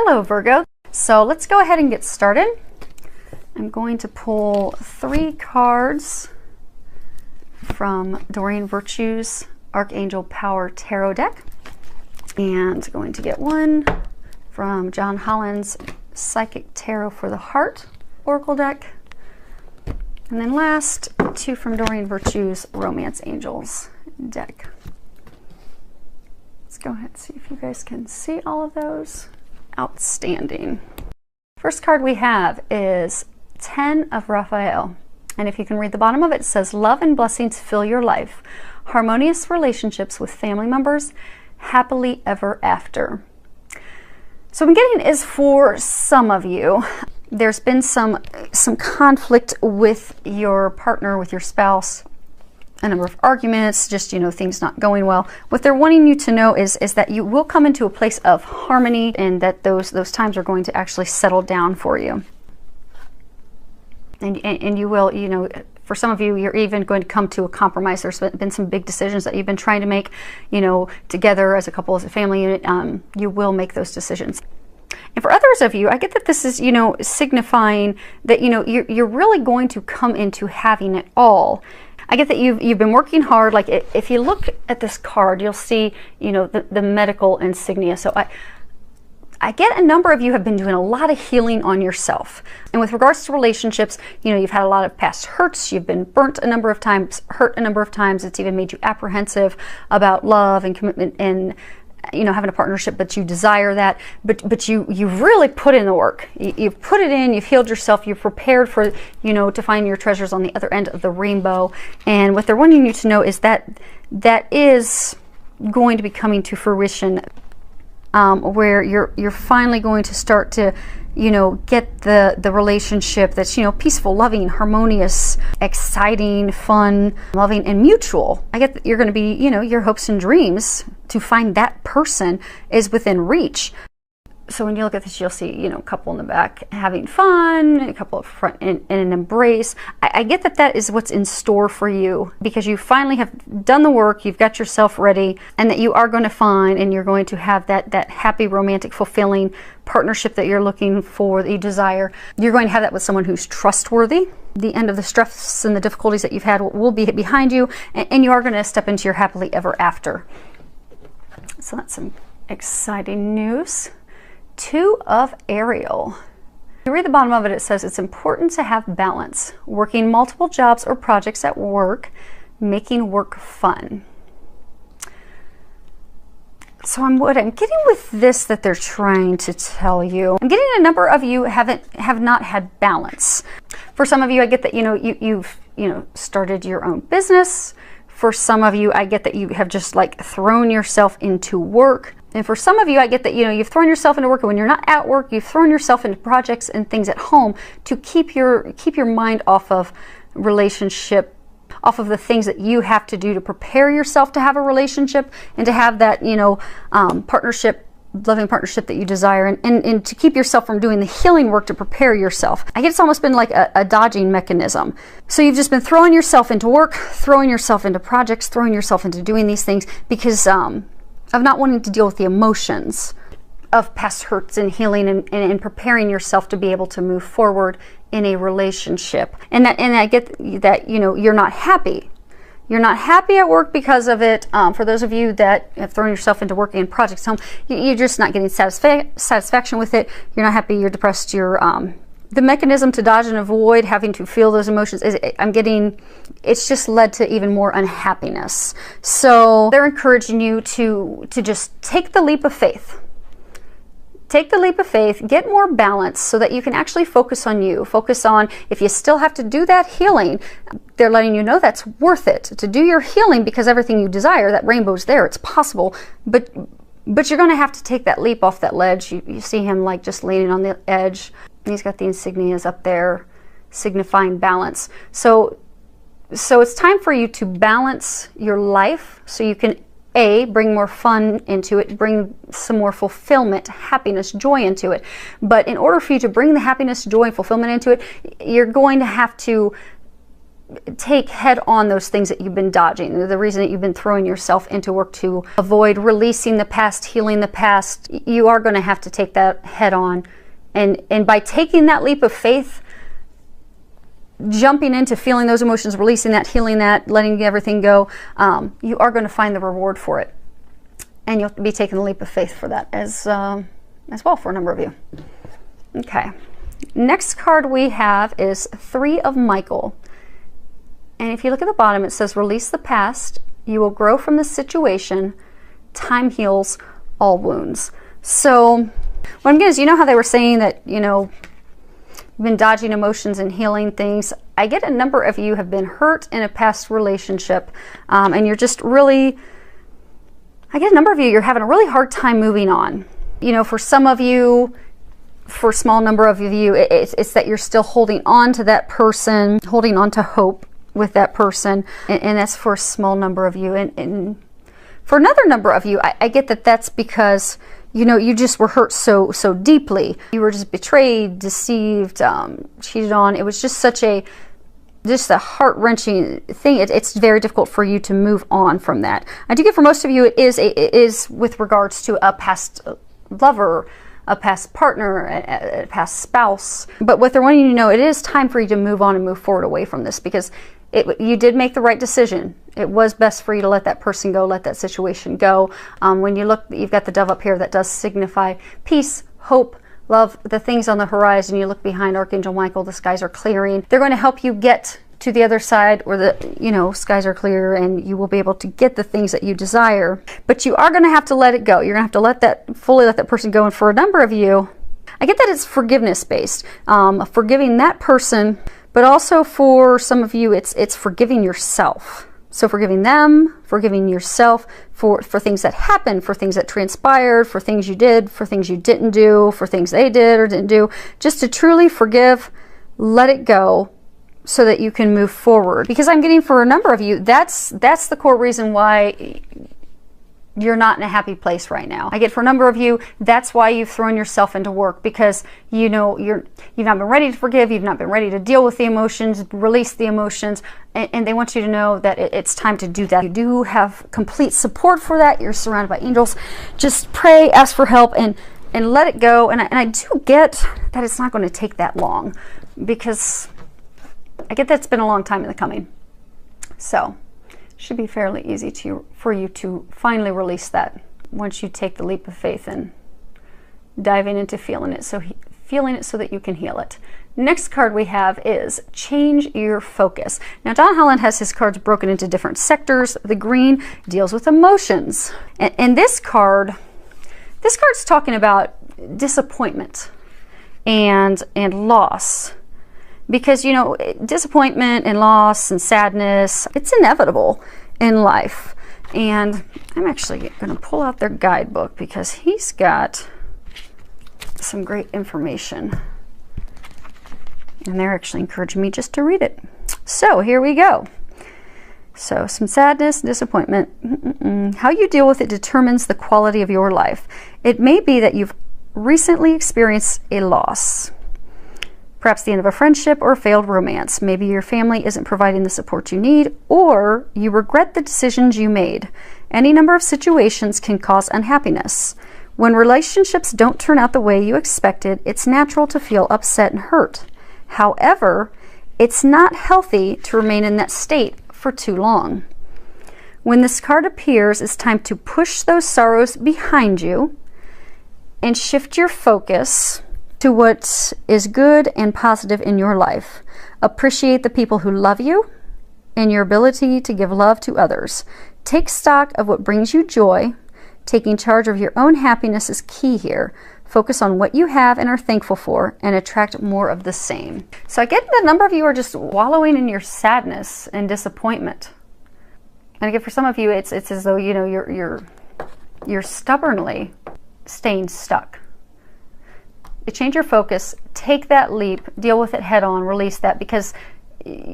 Hello Virgo. So let's go ahead and get started. I'm going to pull 3 cards from Doreen Virtue's Archangel Power Tarot deck, and going to get one from John Holland's Psychic Tarot for the Heart Oracle deck, and then last 2 from Doreen Virtue's Romance Angels deck. Let's go ahead and see if you guys can see all of those. Outstanding. First card we have is 10 of Raphael, and if you can read the bottom of it, it says love and blessings fill your life, harmonious relationships with family members, happily ever after. So what I'm getting is, for some of you, there's been some conflict with your partner, with your spouse, a number of arguments, just, things not going well. What they're wanting you to know is that you will come into a place of harmony, and that those times are going to actually settle down for you. And you will, for some of you, you're even going to come to a compromise. There's been some big decisions that you've been trying to make, together as a couple, as a family unit. You will make those decisions. And for others of you, I get that this is, signifying that, you're really going to come into having it all. I get that you've been working hard. Like, if you look at this card, you'll see, the medical insignia. So I get a number of you have been doing a lot of healing on yourself. And with regards to relationships, you've had a lot of past hurts. You've been burnt a number of times, hurt a number of times. It's even made you apprehensive about love and commitment and, having a partnership, but you desire that. But you've really put in the work. You've put it in, you've healed yourself, you've prepared for, to find your treasures on the other end of the rainbow. And what they're wanting you to know is that is going to be coming to fruition, where you're finally going to start to, get the relationship that's, peaceful, loving, harmonious, exciting, fun, loving, and mutual. I get that you're going to be, your hopes and dreams to find that person is within reach. So when you look at this, you'll see, a couple in the back having fun, a couple up front in an embrace. I get that is what's in store for you, because you finally have done the work, you've got yourself ready, and that you are going to find, and you're going to have that happy, romantic, fulfilling partnership that you're looking for, that you desire. You're going to have that with someone who's trustworthy. The end of the stress and the difficulties that you've had will be behind you, and you are going to step into your happily ever after. So that's some exciting news. 2 of Ariel. If you read the bottom of it, it says it's important to have balance, working multiple jobs or projects at work, making work fun. So what I'm getting with this that they're trying to tell you, I'm getting a number of you have not had balance. For some of you, I get that you've started your own business. For some of you, I get that you have just thrown yourself into work. And for some of you, I get that you've thrown yourself into work, and when you're not at work, you've thrown yourself into projects and things at home to keep your mind off of relationship, off of the things that you have to do to prepare yourself to have a relationship and to have that partnership, loving partnership that you desire, and to keep yourself from doing the healing work to prepare yourself. I guess it's almost been like a dodging mechanism. So you've just been throwing yourself into work, throwing yourself into projects, throwing yourself into doing these things because of not wanting to deal with the emotions of past hurts and healing, and preparing yourself to be able to move forward in a relationship. And I get that you're not happy. You're not happy at work because of it. For those of you that have thrown yourself into working in projects home, you're just not getting satisfaction with it. You're not happy. You're depressed. You're the mechanism to dodge and avoid having to feel those emotions is, it's just led to even more unhappiness. So they're encouraging you to just take the leap of faith. Take the leap of faith, get more balance so that you can actually focus on you. Focus on, if you still have to do that healing, they're letting you know that's worth it to do your healing, because everything you desire, that rainbow's there, it's possible. But you're going to have to take that leap off that ledge. You see him just leaning on the edge. He's got the insignias up there signifying balance. So it's time for you to balance your life so you can bring more fun into it, bring some more fulfillment, happiness, joy into it. But in order for you to bring the happiness, joy, and fulfillment into it, you're going to have to take head on those things that you've been dodging, the reason that you've been throwing yourself into work to avoid releasing the past, healing the past. You are going to have to take that head on. And by taking that leap of faith, jumping into feeling those emotions, releasing that, healing that, letting everything go, you are going to find the reward for it. And you'll be taking the leap of faith for that as well for a number of you. Okay. Next card we have is 3 of Michael. And if you look at the bottom, it says, release the past. You will grow from the situation. Time heals all wounds. So what I'm getting is, you know how they were saying that, you know, you've been dodging emotions and healing things. I get a number of you have been hurt in a past relationship, and you're just really, I get a number of you, you're having a really hard time moving on. You know, for some of you, for a small number of you, it's that you're still holding on to that person, holding on to hope with that person, and that's for a small number of you. And for another number of you, I get that that's because, you know, you just were hurt so deeply. You were just betrayed, deceived, cheated on. It was just a heart-wrenching thing. It's very difficult for you to move on from that. I do get for most of you, it is with regards to a past lover, a past partner, a past spouse. But what they're wanting you to know, it is time for you to move on and move forward away from this, because you did make the right decision. It was best for you to let that person go, let that situation go. When you look, you've got the dove up here that does signify peace, hope, love, the things on the horizon. You look behind Archangel Michael, the skies are clearing. They're going to help you get to the other side where the, you know, skies are clear, and you will be able to get the things that you desire. But you are going to have to let it go. You're going to have to fully let that person go. And for a number of you, I get that it's forgiveness based, forgiving that person, but also for some of you, it's forgiving yourself. So forgiving them, forgiving yourself for things that happened, for things that transpired, for things you did, for things you didn't do, for things they did or didn't do. Just to truly forgive, let it go, so that you can move forward. Because I'm getting for a number of you, that's the core reason why you're not in a happy place right now. I get for a number of you, that's why you've thrown yourself into work, because you know you've not been ready to forgive, you've not been ready to deal with the emotions, release the emotions, and they want you to know that it's time to do that. You do have complete support for that. You're surrounded by angels. Just pray, ask for help, and let it go. And I do get that it's not going to take that long, because I get that's been a long time in the coming. So should be fairly easy for you to finally release that once you take the leap of faith and diving into feeling it so that you can heal it. Next card we have is change your focus. Now, Don Holland has his cards broken into different sectors. The green deals with emotions, and this card's talking about disappointment and loss. Because, you know, disappointment and loss and sadness, it's inevitable in life. And I'm actually going to pull out their guidebook, because he's got some great information. And they're actually encouraging me just to read it. So here we go. So some sadness, disappointment. How you deal with it determines the quality of your life. It may be that you've recently experienced a loss. Perhaps the end of a friendship or a failed romance. Maybe your family isn't providing the support you need, or you regret the decisions you made. Any number of situations can cause unhappiness. When relationships don't turn out the way you expected, it's natural to feel upset and hurt. However, it's not healthy to remain in that state for too long. When this card appears, it's time to push those sorrows behind you and shift your focus to what is good and positive in your life. Appreciate the people who love you and your ability to give love to others. Take stock of what brings you joy. Taking charge of your own happiness is key here. Focus on what you have and are thankful for, and attract more of the same. So I get that a number of you are just wallowing in your sadness and disappointment. And again, for some of you, it's as though, you know, you're stubbornly staying stuck. Change your focus, take that leap, deal with it head on, release that, because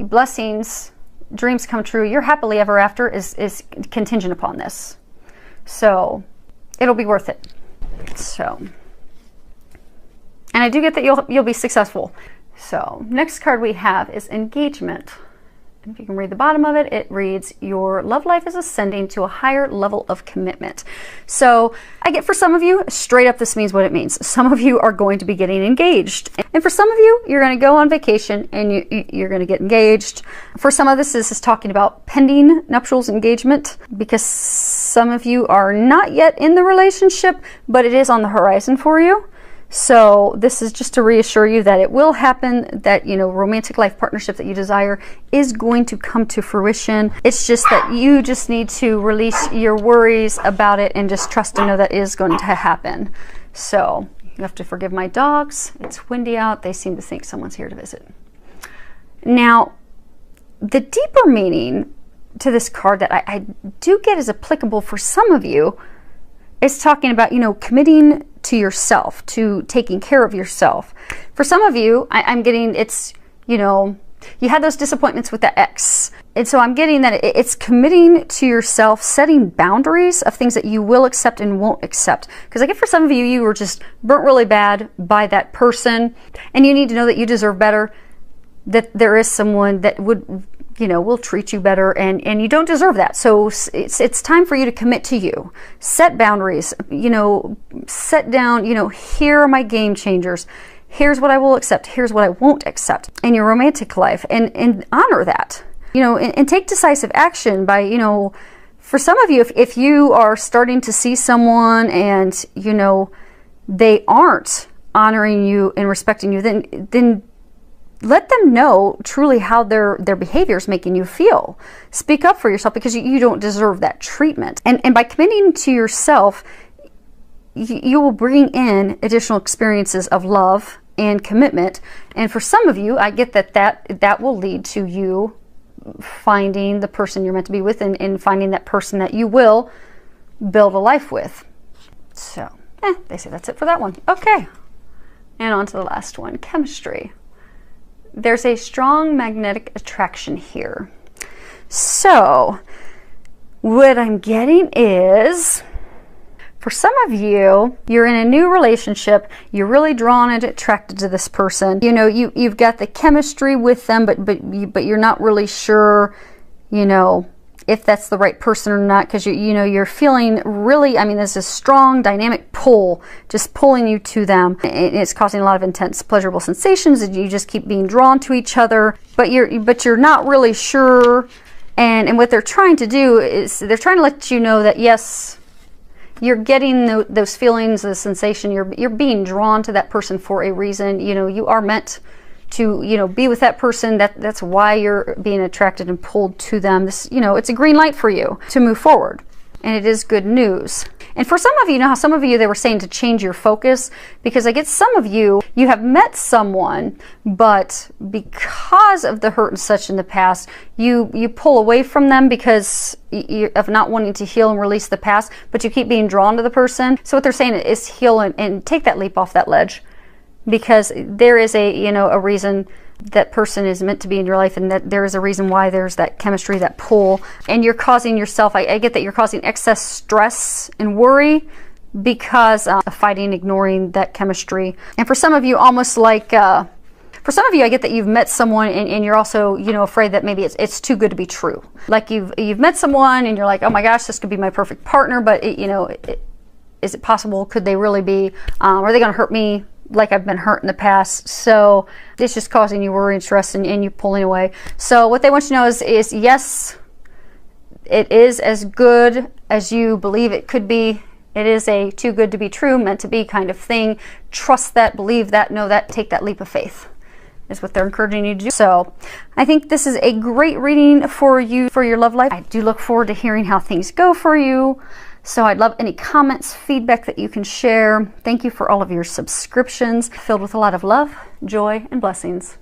blessings, dreams come true. Your happily ever after is contingent upon this. So it'll be worth it. So, and I do get that you'll be successful. So next card we have is engagement. And if you can read the bottom of it, it reads, your love life is ascending to a higher level of commitment. So I get, for some of you, straight up, this means what it means. Some of you are going to be getting engaged. And for some of you, you're going to go on vacation and you're going to get engaged. For some of this is talking about pending nuptials engagement, because some of you are not yet in the relationship, but it is on the horizon for you. So this is just to reassure you that it will happen, that, you know, romantic life partnership that you desire is going to come to fruition. It's just that you just need to release your worries about it and just trust and know that is going to happen. So you have to forgive my dogs. It's windy out. They seem to think someone's here to visit. Now, the deeper meaning to this card that I do get is applicable for some of you. It's talking about, you know, committing to yourself, to taking care of yourself. For some of you, I'm getting, it's, you know, you had those disappointments with the ex. And so I'm getting that it's committing to yourself, setting boundaries of things that you will accept and won't accept. Because I get, for some of you, you were just burnt really bad by that person, and you need to know that you deserve better, that there is someone that would, you know, will treat you better, and you don't deserve that. So it's time for you to commit to you. Set boundaries, you know, set down, you know, here are my game changers. Here's what I will accept. Here's what I won't accept in your romantic life, and honor that, you know, and take decisive action by, you know, for some of you, if you are starting to see someone and, you know, they aren't honoring you and respecting you, then let them know truly how their behavior is making you feel. Speak up for yourself, because you don't deserve that treatment. And by committing to yourself, you will bring in additional experiences of love and commitment. And for some of you, I get that will lead to you finding the person you're meant to be with, and finding that person that you will build a life with. So, they say that's it for that one. Okay. And on to the last one, chemistry. There's a strong magnetic attraction here. So what I'm getting is, for some of you, you're in a new relationship, you're really drawn and attracted to this person. You know, you've got the chemistry with them, but you're not really sure, you know, if that's the right person or not, because you know, you're feeling really, I mean, there's a strong dynamic pull just pulling you to them, and it's causing a lot of intense pleasurable sensations, and you just keep being drawn to each other, but you're not really sure. And what they're trying to do is they're trying to let you know that yes, you're getting those feelings, the sensation, you're being drawn to that person for a reason. You know, you are meant to, you know, be with that person. That's why you're being attracted and pulled to them. This, you know, it's a green light for you to move forward, and it is good news. And for some of you, know how some of you, they were saying to change your focus, because I get some of you have met someone, but because of the hurt and such in the past, you pull away from them because of not wanting to heal and release the past, but you keep being drawn to the person. So what they're saying is heal and take that leap off that ledge, because there is a reason that person is meant to be in your life, and that there is a reason why there's that chemistry, that pull, and you're causing yourself, I get that you're causing excess stress and worry because of fighting, ignoring that chemistry. And for some of you, almost like, for some of you, I get that you've met someone and you're also, you know, afraid that maybe it's too good to be true. Like you've met someone and you're like, oh my gosh, this could be my perfect partner, but is it possible? Could they really be? Are they going to hurt me like I've been hurt in the past? So it's just causing you worry and stress, and you pulling away. So what they want you to know is yes, it is as good as you believe it could be. It is a too good to be true, meant to be kind of thing. Trust that, believe that, know that, take that leap of faith is what they're encouraging you to do. So I think this is a great reading for you, for your love life. I do look forward to hearing how things go for you. So I'd love any comments, feedback that you can share. Thank you for all of your subscriptions, filled with a lot of love, joy, and blessings.